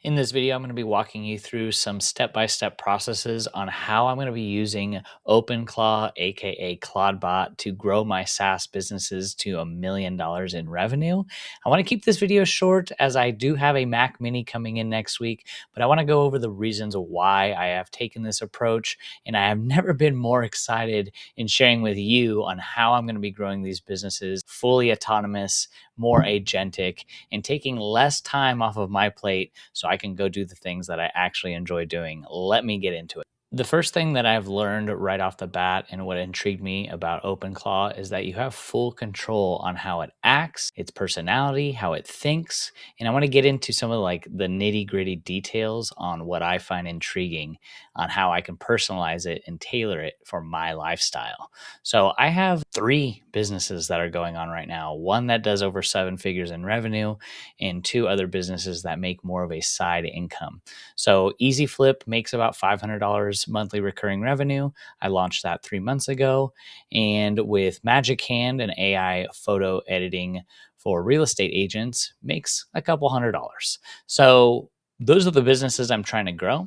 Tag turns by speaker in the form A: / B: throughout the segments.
A: In this video, I'm going to be walking you through some step-by-step processes on how I'm going to be using OpenClaw, aka ClaudeBot, to grow my SaaS businesses to $1 million in revenue. I want to keep this video short as I do have a Mac Mini coming in next week, but I want to go over the reasons why I have taken this approach, and I have never been more excited in sharing with you on how I'm going to be growing these businesses fully autonomous, more agentic, and taking less time off of my plate so I can go do the things that I actually enjoy doing. Let me get into it. The first thing that I've learned right off the bat and what intrigued me about OpenClaw is that you have full control on how it acts, its personality, how it thinks. And I want to get into some of the nitty-gritty details on what I find intriguing on how I can personalize it and tailor it for my lifestyle. So I have 3 businesses that are going on right now. One that does over 7 figures in revenue and 2 other businesses that make more of a side income. So Easy Flip makes about $500 monthly recurring revenue. I launched that 3 months ago. And with Magic Hand, an AI photo editing for real estate agents, makes a couple $100s. So those are the businesses I'm trying to grow.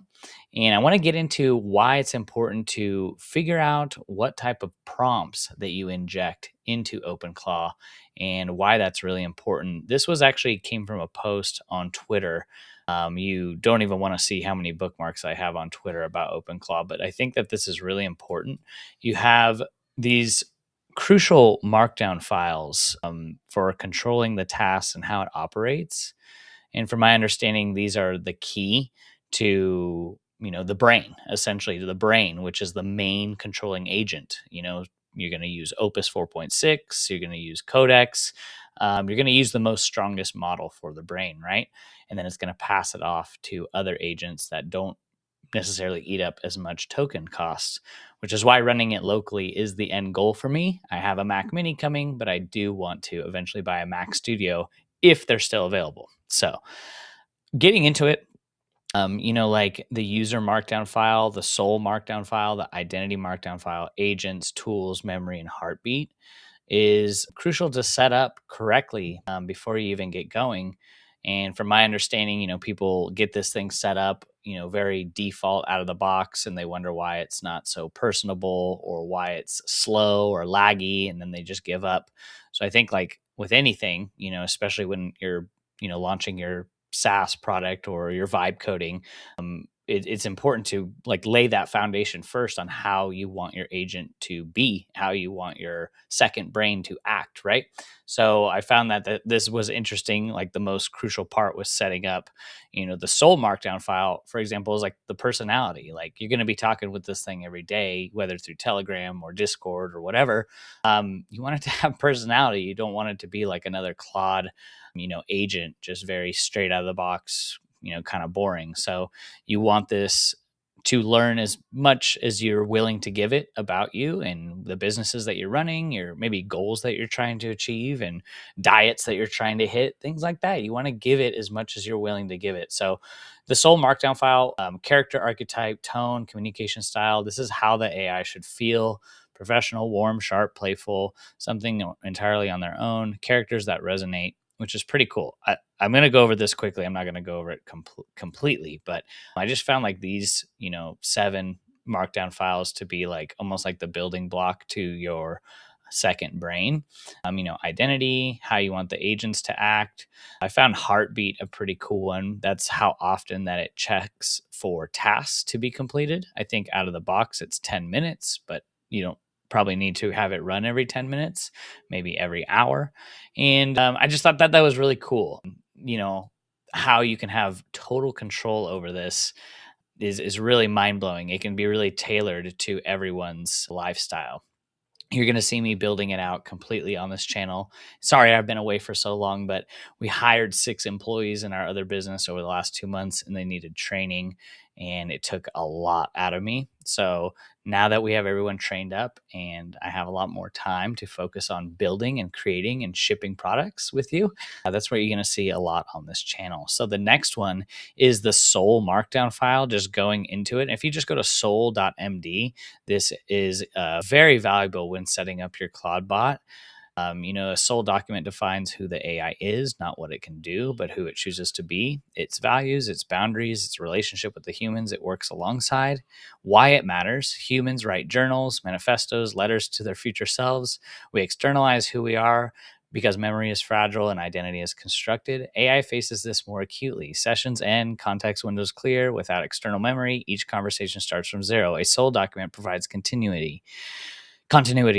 A: And I want to get into why it's important to figure out what type of prompts that you inject into OpenClaw and why that's really important. This came from a post on Twitter. You don't even want to see how many bookmarks I have on Twitter about OpenClaw, but I think that this is really important. You have these crucial markdown files for controlling the tasks and how it operates. And from my understanding, these are the key to, the brain, essentially to the brain, which is the main controlling agent. You're going to use Opus 4.6, you're going to use Codex, you're going to use the most strongest model for the brain, right? And then it's going to pass it off to other agents that don't necessarily eat up as much token costs, which is why running it locally is the end goal for me. I have a Mac Mini coming, but I do want to eventually buy a Mac Studio if they're still available. So getting into it, like the user markdown file, the soul markdown file, the identity markdown file, agents, tools, memory, and heartbeat is crucial to set up correctly before you even get going. And from my understanding, people get this thing set up, very default out of the box, and they wonder why it's not so personable or why it's slow or laggy, and then they just give up. So I think like with anything, especially when you're, launching your SaaS product or your vibe coding, it's important to lay that foundation first on how you want your agent to be, how you want your second brain to act, right? So I found that this was interesting. Like the most crucial part was setting up, the soul markdown file, for example, is like the personality. Like you're going to be talking with this thing every day, whether through Telegram or Discord or whatever. You want it to have personality. You don't want it to be like another Claude, agent, just very straight out of the box, kind of boring. So you want this to learn as much as you're willing to give it about you and the businesses that you're running, your maybe goals that you're trying to achieve and diets that you're trying to hit, things like that. You want to give it as much as you're willing to give it. So the soul markdown file, character archetype, tone, communication style, this is how the AI should feel: professional, warm, sharp, playful, something entirely on their own, characters that resonate, which is pretty cool. I'm going to go over this quickly. I'm not going to go over it completely, but I just found like these, 7 markdown files to be like almost like the building block to your second brain. Identity, how you want the agents to act. I found heartbeat a pretty cool one. That's how often that it checks for tasks to be completed. I think out of the box, it's 10 minutes, but you don't probably need to have it run every 10 minutes, maybe every hour. And I just thought that was really cool. How you can have total control over this is really mind-blowing. It can be really tailored to everyone's lifestyle. You're going to see me building it out completely on this channel. Sorry, I've been away for so long, but we hired 6 employees in our other business over the last 2 months, and they needed training, and it took a lot out of me. So now that we have everyone trained up and I have a lot more time to focus on building and creating and shipping products with you, that's where you're going to see a lot on this channel. So the next one is the soul markdown file, just going into it. If you just go to soul.md, this is very valuable when setting up your ClaudeBot. A soul document defines who the AI is, not what it can do, but who it chooses to be, its values, its boundaries, its relationship with the humans it works alongside, why it matters. Humans write journals, manifestos, letters to their future selves. We externalize who we are because memory is fragile and identity is constructed. AI faces this more acutely. Sessions end, context windows clear. Without external memory, each conversation starts from zero. A soul document provides continuity,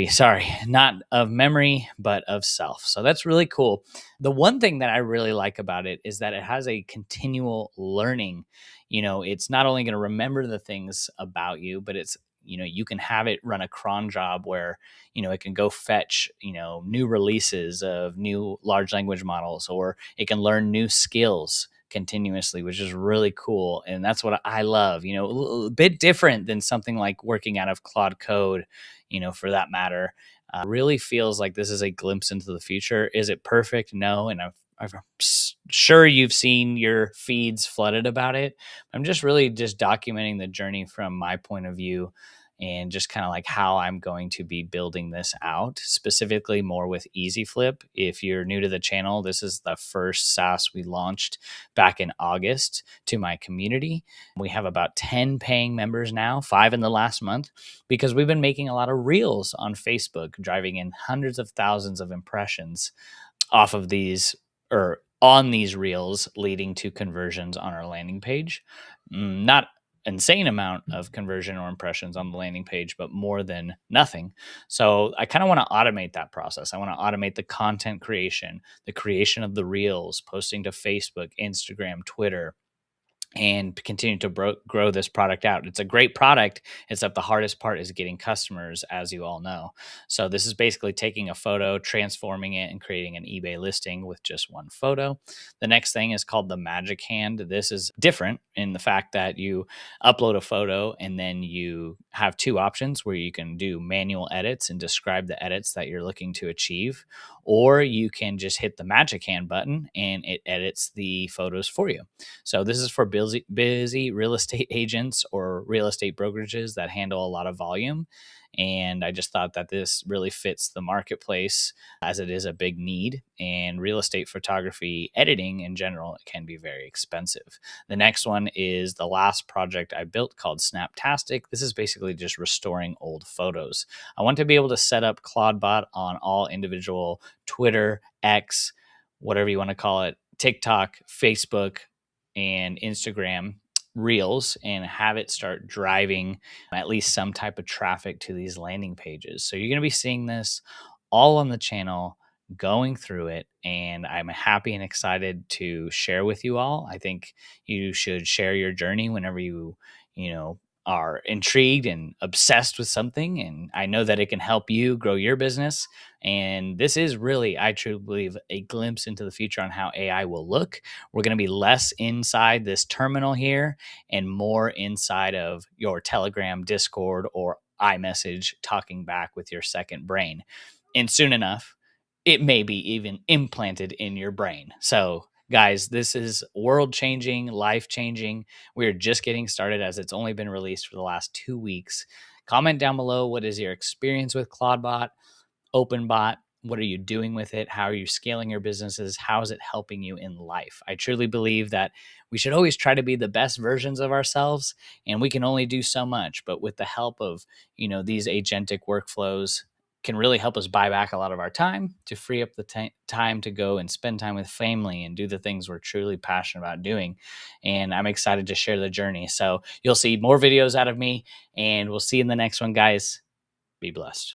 A: sorry, not of memory, but of self. So that's really cool. The one thing that I really like about it is that it has a continual learning. It's not only going to remember the things about you, but you can have it run a cron job where, it can go fetch, new releases of new large language models, or it can learn new skills continuously, which is really cool. And that's what I love, a bit different than something like working out of Claude Code, for that matter. Really feels like this is a glimpse into the future. Is it perfect? No. And I'm sure you've seen your feeds flooded about it. I'm just documenting the journey from my point of view, and just kind of like how I'm going to be building this out, specifically more with Easy Flip. If you're new to the channel, this is the first SaaS we launched back in August to my community. We have about 10 paying members now, 5 in the last month, because we've been making a lot of reels on Facebook, driving in hundreds of thousands of impressions off of these, or on these reels, leading to conversions on our landing page. Not insane amount of conversion or impressions on the landing page, but more than nothing. So I kind of want to automate that process. I want to automate the content creation, the creation of the reels, posting to Facebook, Instagram, Twitter, and continue to grow this product out. It's a great product, except the hardest part is getting customers, as you all know. So this is basically taking a photo, transforming it, and creating an eBay listing with just one photo. The next thing is called the Magic Hand. This is different in the fact that you upload a photo and then you have two options where you can do manual edits and describe the edits that you're looking to achieve, or you can just hit the Magic Hand button and it edits the photos for you. So this is for busy real estate agents or real estate brokerages that handle a lot of volume. And I just thought that this really fits the marketplace, as it is a big need. And real estate photography editing in general can be very expensive. The next one is the last project I built called Snaptastic. This is basically just restoring old photos. I want to be able to set up CloudBot on all individual Twitter, X, whatever you want to call it, TikTok, Facebook, and Instagram reels, and have it start driving at least some type of traffic to these landing pages. So you're going to be seeing this all on the channel, going through it, and I'm happy and excited to share with you all. I think you should share your journey whenever you are intrigued and obsessed with something, and I know that it can help you grow your business. And this is really, I truly believe, a glimpse into the future on how AI will look. We're going to be less inside this terminal here and more inside of your Telegram, Discord, or iMessage, talking back with your second brain. And soon enough, it may be even implanted in your brain. So guys, this is world changing, life changing. We're just getting started, as it's only been released for the last 2 weeks. Comment down below, what is your experience with CloudBot, OpenBot? What are you doing with it? How are you scaling your businesses? How is it helping you in life? I truly believe that we should always try to be the best versions of ourselves, and we can only do so much. But with the help of, these agentic workflows, can really help us buy back a lot of our time to free up the time to go and spend time with family and do the things we're truly passionate about doing. And I'm excited to share the journey. So you'll see more videos out of me, and we'll see you in the next one, guys. Be blessed.